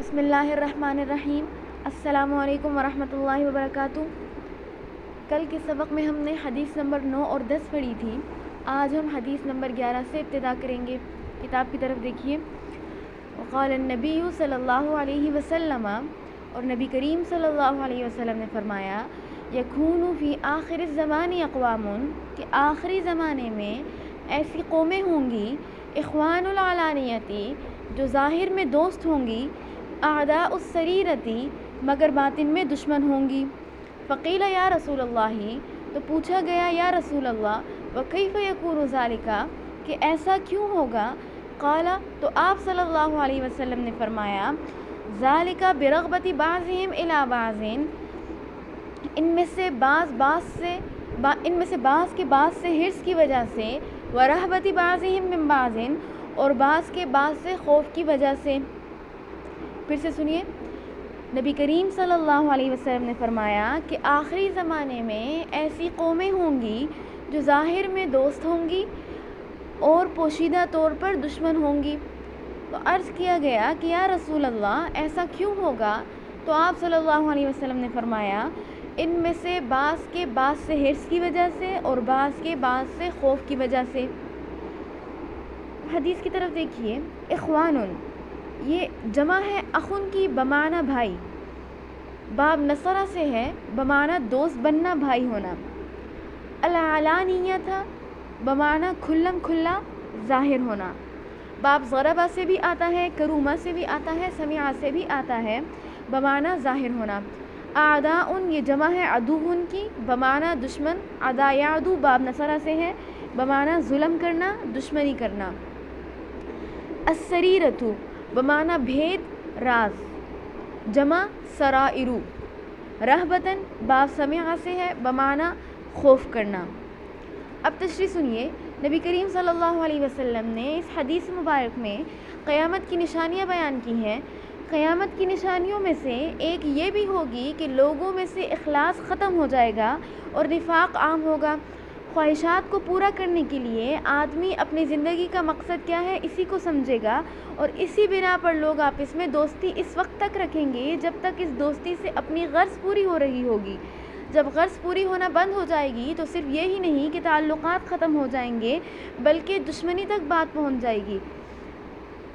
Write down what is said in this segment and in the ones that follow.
بسم اللہ الرحمن الرحیم۔ السلام علیکم ورحمۃ اللہ وبرکاتہ۔ کل کے سبق میں ہم نے حدیث نمبر 9 اور 10 پڑھی تھی۔ آج ہم حدیث نمبر 11 سے ابتدا کریں گے۔ کتاب کی طرف دیکھیے۔ وقال النبی صلی اللہ علیہ وسلم، اور نبی کریم صلی اللہ علیہ وسلم نے فرمایا، یکون فی آخر الزمان اقوام، کہ آخری زمانے میں ایسی قومیں ہوں گی، اخوان العلانیتی، جو ظاہر میں دوست ہوں گی، اعداء السریرتی، مگر باطن میں دشمن ہوں گی۔ فقیل یا رسول اللہ، تو پوچھا گیا یا رسول اللہ، وکیف یکون ذالک، کہ ایسا کیوں ہوگا؟ قال، تو آپ صلی اللہ علیہ وسلم نے فرمایا، ذالک برغبت بعضهم الی بعض، ان میں سے بعض کے بعض سے حرص کی وجہ سے، ورہبت بعضهم من بعض، اور بعض کے بعض سے خوف کی وجہ سے۔ پھر سے سنیے، نبی کریم صلی اللہ علیہ وسلم نے فرمایا کہ آخری زمانے میں ایسی قومیں ہوں گی جو ظاہر میں دوست ہوں گی اور پوشیدہ طور پر دشمن ہوں گی۔ تو عرض کیا گیا کہ یا رسول اللہ، ایسا کیوں ہوگا؟ تو آپ صلی اللہ علیہ وسلم نے فرمایا، ان میں سے بعض کے بعض سے حرص کی وجہ سے اور بعض کے بعض سے خوف کی وجہ سے۔ حدیث کی طرف دیکھیے۔ اخوان، یہ جمع ہے اخن کی بمعنی بھائی، باب نصرہ سے ہے بمعنی دوست بننا، بھائی ہونا۔ العلانیہ تھا بمعنی کھلم کھلا ظاہر ہونا۔ باب ضربہ سے بھی آتا ہے، کرومہ سے بھی آتا ہے، سمعہ سے بھی آتا ہے، بمعنی ظاہر ہونا۔ اعداء، یہ جمع ہے عدوون کی، بمعنی دشمن۔ عدا یعدو باب نصرہ سے ہے، بمعنی ظلم کرنا، دشمنی کرنا۔ السریرۃ، بمعنی بھید، راز، جمع سرائرو۔ رہبتاً باب سمعہ سے ہے، بمعنی خوف کرنا۔ اب تشریح سنیے۔ نبی کریم صلی اللہ علیہ وسلم نے اس حدیث مبارک میں قیامت کی نشانیاں بیان کی ہیں۔ قیامت کی نشانیوں میں سے ایک یہ بھی ہوگی کہ لوگوں میں سے اخلاص ختم ہو جائے گا اور نفاق عام ہوگا۔ خواہشات کو پورا کرنے کے لیے آدمی اپنی زندگی کا مقصد کیا ہے اسی کو سمجھے گا، اور اسی بنا پر لوگ آپس میں دوستی اس وقت تک رکھیں گے جب تک اس دوستی سے اپنی غرض پوری ہو رہی ہوگی۔ جب غرض پوری ہونا بند ہو جائے گی تو صرف یہی نہیں کہ تعلقات ختم ہو جائیں گے بلکہ دشمنی تک بات پہنچ جائے گی۔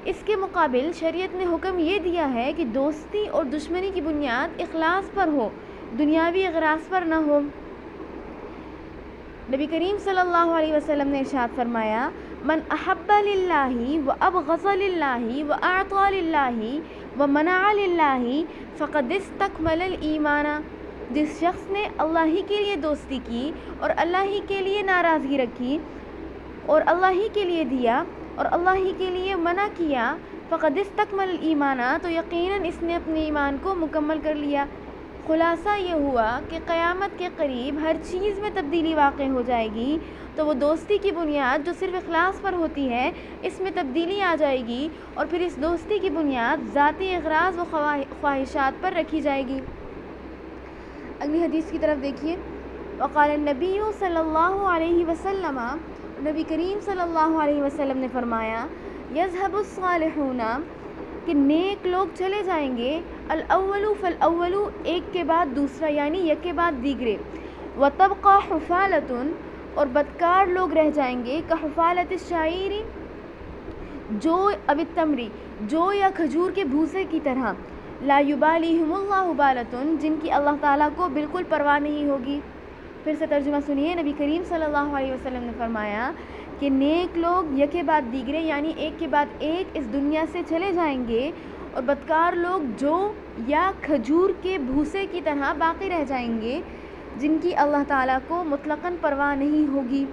اس کے مقابل شریعت نے حکم یہ دیا ہے کہ دوستی اور دشمنی کی بنیاد اخلاص پر ہو، دنیاوی اغراض پر نہ ہو۔ نبی کریم صلی اللہ علیہ وسلم نے ارشاد فرمایا، من احب للہ وابغض للہ واعطى للہ ومنع للہ فقد استکمل الایمان، جس شخص نے اللہ ہی کے لیے دوستی کی اور اللہ ہی کے لیے ناراضگی رکھی اور اللہ ہی کے لیے دیا اور اللہ ہی کے لیے منع کیا، فقد استکمل الایمان، تو یقیناً اس نے اپنے ایمان کو مکمل کر لیا۔ خلاصہ یہ ہوا کہ قیامت کے قریب ہر چیز میں تبدیلی واقع ہو جائے گی، تو وہ دوستی کی بنیاد جو صرف اخلاص پر ہوتی ہے اس میں تبدیلی آ جائے گی، اور پھر اس دوستی کی بنیاد ذاتی اغراض و خواہشات پر رکھی جائے گی۔ اگلی حدیث کی طرف دیکھیے۔ وقال النبی صلی اللہ علیہ وسلم، نبی کریم صلی اللہ علیہ وسلم نے فرمایا، یذهب الصالحون، کہ نیک لوگ چلے جائیں گے، الاول فالاول، ایک کے بعد دوسرا یعنی یک کے بعد دیگرے، وتبقى حفالة، اور بدکار لوگ رہ جائیں گے، کحفالة الشعیر، جو اب التمری، جو یا کھجور کے بھوسے کی طرح، لا یبالیہم اللہ بالۃ، جن کی اللہ تعالیٰ کو بالکل پرواہ نہیں ہوگی۔ پھر سے ترجمہ سنیے۔ نبی کریم صلی اللہ علیہ وسلم نے فرمایا کہ نیک لوگ یک کے بعد دیگرے یعنی ایک کے بعد ایک اس دنیا سے چلے جائیں گے، اور بدکار لوگ جو یا کھجور کے بھوسے کی طرح باقی رہ جائیں گے، جن کی اللہ تعالیٰ کو مطلقاً پرواہ نہیں ہوگی۔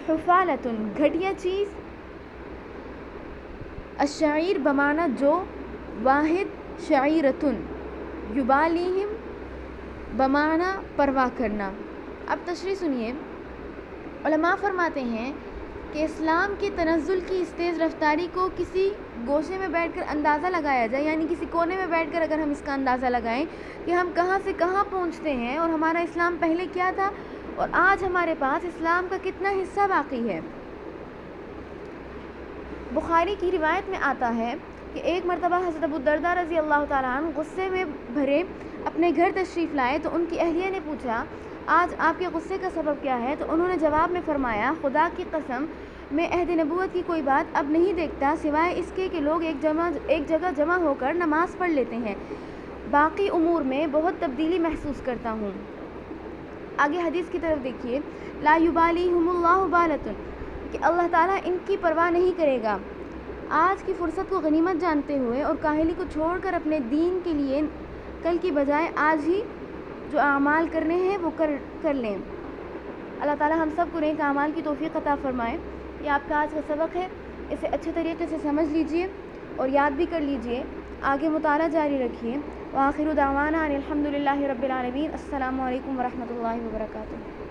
حفالۃ، گھٹیا چیز، الشعیر بمعنی جو، واحد شعیرۃ، یبالیہم بمعنی پرواہ کرنا۔ اب تشریح سنیے۔ علماء فرماتے ہیں کہ اسلام کے تنزل کی اس تیز رفتاری کو کسی گوشے میں بیٹھ کر اندازہ لگایا جائے، یعنی کسی کونے میں بیٹھ کر اگر ہم اس کا اندازہ لگائیں کہ ہم کہاں سے کہاں پہنچتے ہیں اور ہمارا اسلام پہلے کیا تھا اور آج ہمارے پاس اسلام کا کتنا حصہ باقی ہے۔ بخاری کی روایت میں آتا ہے، کہ ایک مرتبہ حضرت ابو الدرداء رضی اللہ تعالیٰ عنہ غصے میں بھرے اپنے گھر تشریف لائے تو ان کی اہلیہ نے پوچھا آج آپ کے غصے کا سبب کیا ہے؟ تو انہوں نے جواب میں فرمایا خدا کی قسم میں عہد نبوت کی کوئی بات اب نہیں دیکھتا سوائے اس کے کہ لوگ ایک جگہ جمع ہو کر نماز پڑھ لیتے ہیں، باقی امور میں بہت تبدیلی محسوس کرتا ہوں۔ آگے حدیث کی طرف دیکھیے، لا یبالیہم اللہ بالۃ، کہ اللہ تعالیٰ ان کی پرواہ نہیں کرے گا۔ آج کی فرصت کو غنیمت جانتے ہوئے اور کاہلی کو چھوڑ کر اپنے دین کے لیے کل کی بجائے آج ہی جو اعمال کرنے ہیں وہ کر لیں۔ اللہ تعالیٰ ہم سب کو نیک اعمال کی توفیق عطا فرمائے۔ یہ آپ کا آج کا سبق ہے، اسے اچھے طریقے سے سمجھ لیجئے اور یاد بھی کر لیجئے، آگے مطالعہ جاری رکھیے۔ وآخر دعوانا ان الحمد للہ رب العالمین۔ السلام علیکم ورحمۃ اللہ وبرکاتہ۔